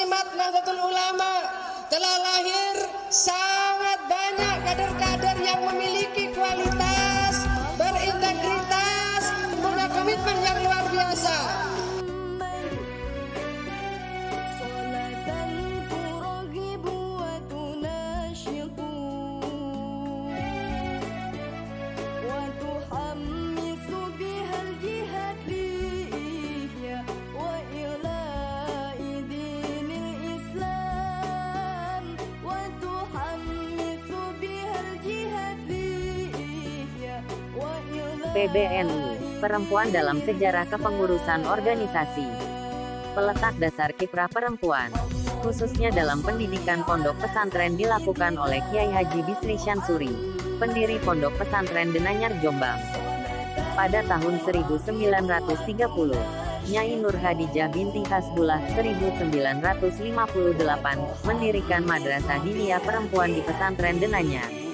muslimat Nahdlatul Ulama telah lahir sangat banyak kader-kader yang memiliki kualitas, berintegritas, punya komitmen yang luar biasa. PBNU, Perempuan dalam Sejarah Kepengurusan Organisasi. Peletak dasar kiprah perempuan, khususnya dalam pendidikan pondok pesantren dilakukan oleh Kiai Haji Bisri Syansuri, pendiri Pondok Pesantren Denanyar Jombang. Pada tahun 1930, Nyai Nur Hadijah binti Hasbullah 1958 mendirikan Madrasah Diniyah Perempuan di Pesantren Denanyar.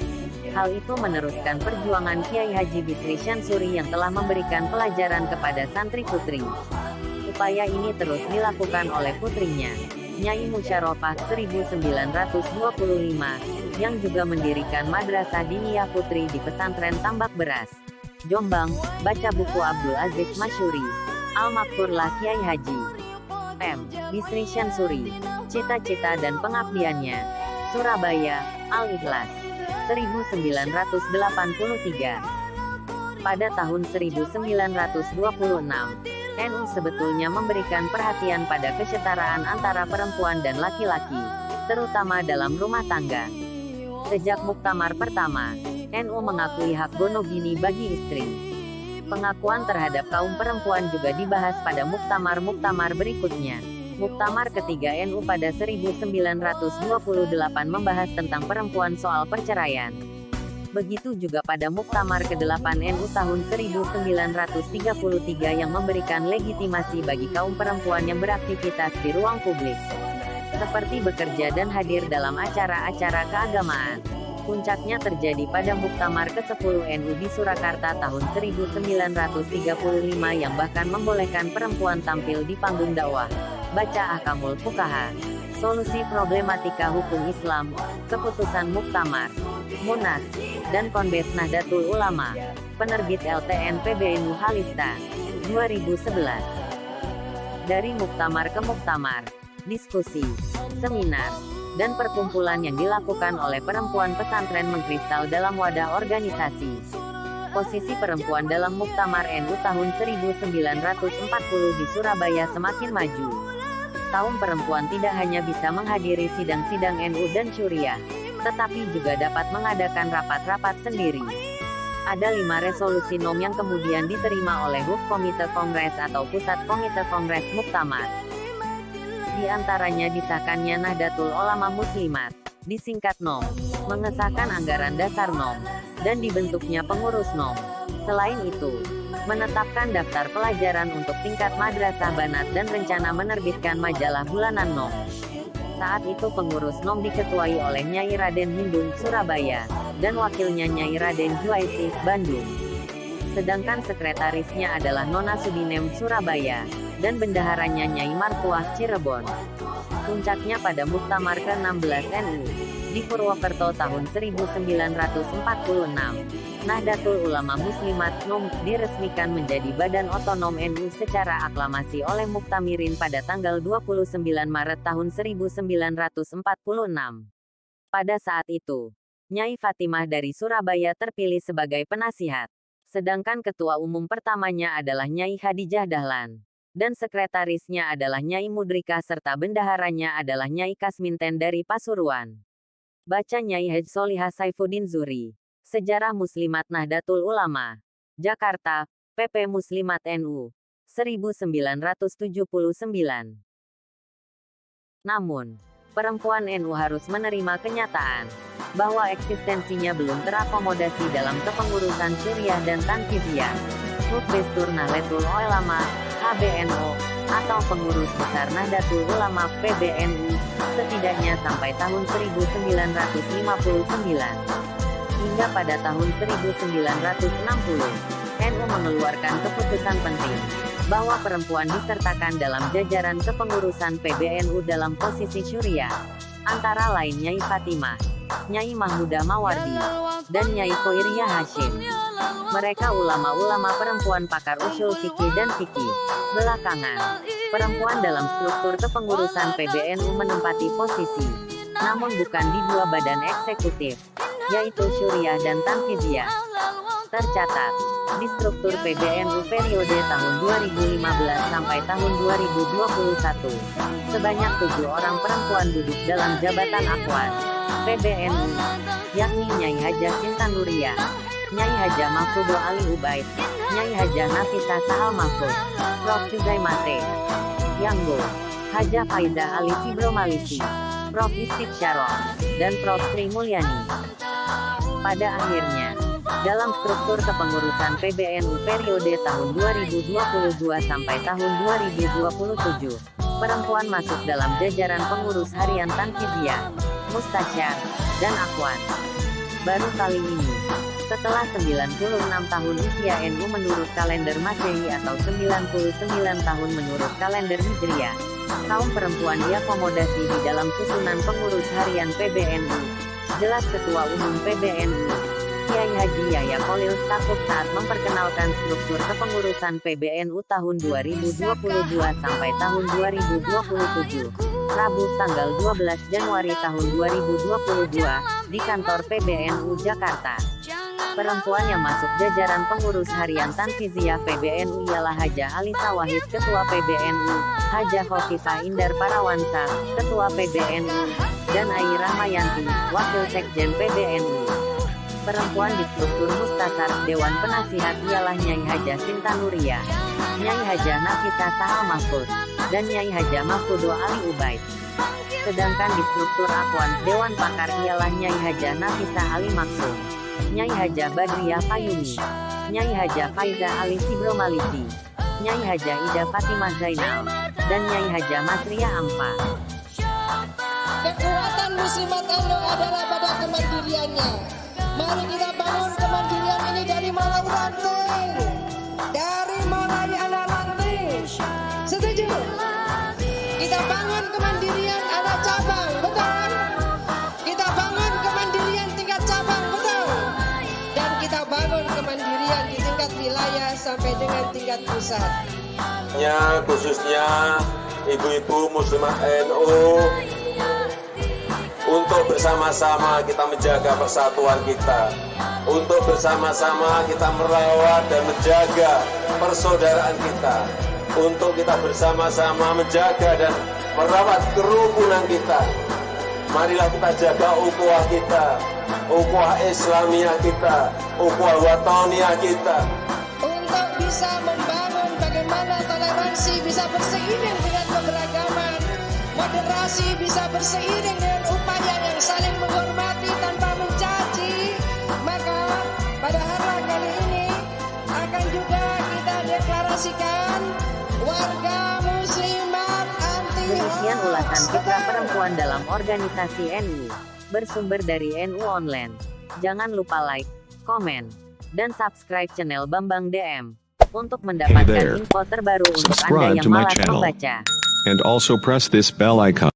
Hal itu meneruskan perjuangan Kiai Haji Bisri Syansuri yang telah memberikan pelajaran kepada santri putri. Upaya ini terus dilakukan oleh putrinya, Nyai Musyarofah 1925, yang juga mendirikan Madrasah Diniyah Putri di Pesantren Tambak Beras, Jombang. Baca buku Abdul Aziz Masyuri, Al-Makfurlah Kiai Haji M. Bisri Syansuri, Cita-cita dan Pengabdiannya, Surabaya, Al-Ikhlas, 1983. Pada tahun 1926, NU sebetulnya memberikan perhatian pada kesetaraan antara perempuan dan laki-laki, terutama dalam rumah tangga. Sejak Muktamar pertama, NU mengakui hak gonogini bagi istri. Pengakuan terhadap kaum perempuan juga dibahas pada muktamar-muktamar berikutnya. Muktamar ketiga NU pada 1928 membahas tentang perempuan soal perceraian. Begitu juga pada Muktamar ke-8 NU tahun 1933 yang memberikan legitimasi bagi kaum perempuan yang beraktivitas di ruang publik, seperti bekerja dan hadir dalam acara-acara keagamaan. Puncaknya terjadi pada Muktamar ke-10 NU di Surakarta tahun 1935 yang bahkan membolehkan perempuan tampil di panggung dakwah. Baca Ahkamul Fuqaha, Solusi Problematika Hukum Islam, Keputusan Muktamar, Munas, dan Konbes Nahdlatul Ulama, Penerbit LTN PBNU Halista, 2011. Dari muktamar ke muktamar, diskusi, seminar, dan perkumpulan yang dilakukan oleh perempuan pesantren mengkristal dalam wadah organisasi. Posisi perempuan dalam Muktamar NU tahun 1940 di Surabaya semakin maju. Kaum perempuan tidak hanya bisa menghadiri sidang-sidang NU dan Syuriah, tetapi juga dapat mengadakan rapat-rapat sendiri. Ada 5 resolusi NOM yang kemudian diterima oleh HUK Komite Kongres atau Pusat Komite Kongres Muktamar. Di antaranya disahkannya Nahdlatul Ulama Muslimat, disingkat NOM, mengesahkan anggaran dasar NOM, dan dibentuknya pengurus NOM. Selain itu, menetapkan daftar pelajaran untuk tingkat madrasah banat dan rencana menerbitkan majalah bulanan NOM. Saat itu pengurus NOM diketuai oleh Nyai Raden Hindun Surabaya, dan wakilnya Nyai Raden Juwaisih Bandung. Sedangkan sekretarisnya adalah Nona Sudinem Surabaya, dan bendaharanya Nyai Marfuah Cirebon. Puncaknya pada Muktamar ke-16 NU, di Purwokerto tahun 1946. Nahdlatul Ulama Muslimat NUM diresmikan menjadi badan otonom NU secara aklamasi oleh Muktamirin pada tanggal 29 Maret tahun 1946. Pada saat itu, Nyai Fatimah dari Surabaya terpilih sebagai penasihat, sedangkan ketua umum pertamanya adalah Nyai Hadijah Dahlan, dan sekretarisnya adalah Nyai Mudrika serta bendaharanya adalah Nyai Kasminten dari Pasuruan. Baca Nyai Haj Solihah Saifuddin Zuri, Sejarah Muslimat Nahdlatul Ulama, Jakarta, PP Muslimat NU, 1979. Namun, perempuan NU harus menerima kenyataan bahwa eksistensinya belum terakomodasi dalam kepengurusan Syuriah dan Tanfidiyah, Hutbestur Nahdlatul Ulama, HBNO, atau pengurus besar Nahdlatul Ulama PBNU, setidaknya sampai tahun 1959. Hingga pada tahun 1960, NU mengeluarkan keputusan penting, bahwa perempuan disertakan dalam jajaran kepengurusan PBNU dalam posisi syuriah, antara lain Nyai Fatimah, Nyai Mahmudah Mawardi, dan Nyai Khoiriyah Hashim. Mereka ulama-ulama perempuan pakar usul fikih dan fikih. Belakangan, perempuan dalam struktur kepengurusan PBNU menempati posisi, namun bukan di dua badan eksekutif, yaitu Syuriah dan Tanfidiyah. Tercatat, di struktur PBNU periode tahun 2015 sampai tahun 2021, sebanyak 7 orang perempuan duduk dalam jabatan Akhwan PBNU, yakni Nyai Hajah Sinta Nuriyah, Nyai Hajah Mahfudo Ali Ubaid, Nyai Hajah Nafisa Sahal Mahfud, Prof. Juzaimate Yanggo, Hajah Faiza Ali Sibro Malisi, Prof. Istiqsyarah, dan Prof. Sri Mulyani. Pada akhirnya, dalam struktur kepengurusan PBNU periode tahun 2022 sampai tahun 2027, perempuan masuk dalam jajaran pengurus harian Tanfidiyah, Mustasyar, dan Akhwan. Baru kali ini, setelah 96 tahun usia NU menurut kalender Masehi atau 99 tahun menurut kalender Hijriah, kaum perempuan diakomodasi di dalam susunan pengurus harian PBNU. Jelas Ketua Umum PBNU, Kiai Haji Yahya Kholil Stakuf saat memperkenalkan struktur kepengurusan PBNU tahun 2022 sampai tahun 2027, Rabu tanggal 12 Januari tahun 2022, di kantor PBNU Jakarta. Perempuan yang masuk jajaran pengurus harian Tanfidiyah PBNU ialah Hajah Alisa Wahid Ketua PBNU, Hajah Khofifah Indar Parawansa, Ketua PBNU, dan Ai Rahmayanti, Wakil Sekjen PBNU. Perempuan di struktur Mustasar Dewan Penasihat ialah Nyai Hajah Sinta Nuriyah, Nyai Hajah Nafisa Sahal Mahfud, dan Nyai Hajah Mahfudo Ali Ubaid. Sedangkan di struktur Akhwan Dewan Pakar ialah Nyai Hajah Nafisa Ali Maksum, Nyai Hajah Badriyah Payuni, Nyai Hajah Faiza Ali Sibro Malisi, Nyai Hajah Ida Fatimah Zainal, dan Nyai Hajah Masriyah Ampa. Kekuatan muslimat NU adalah pada kemandiriannya. Mari kita bangun kemandirian ini dari mulai ranting, dari mulai anak ranting. Setuju? Kita bangun kemandirian anak cabang, betul? Kita bangun kemandirian tingkat cabang, betul? Dan kita bangun kemandirian di tingkat wilayah sampai dengan tingkat pusat. Khususnya ibu-ibu muslimat NU, untuk bersama-sama kita menjaga persatuan kita, untuk bersama-sama kita merawat dan menjaga persaudaraan kita, untuk kita bersama-sama menjaga dan merawat kerukunan kita. Marilah kita jaga ukhuwah kita, ukhuwah Islamiyah kita, ukhuwah wataniyah kita, untuk bisa membangun bagaimana toleransi bisa berseiring dengan keberagaman, moderasi bisa berseiring dengan upaya yang saling menghormati tanpa mencaci. Maka pada hari kali ini akan juga kita deklarasikan warga muslimat anti hoax. Demikian ulasan Citra Perempuan dalam organisasi NU, bersumber dari NU Online. Jangan lupa like, komen, dan subscribe channel Bambang DM untuk mendapatkan there. info terbaru untuk Anda Subscribe yang to my malas channel. membaca. And also press this bell icon.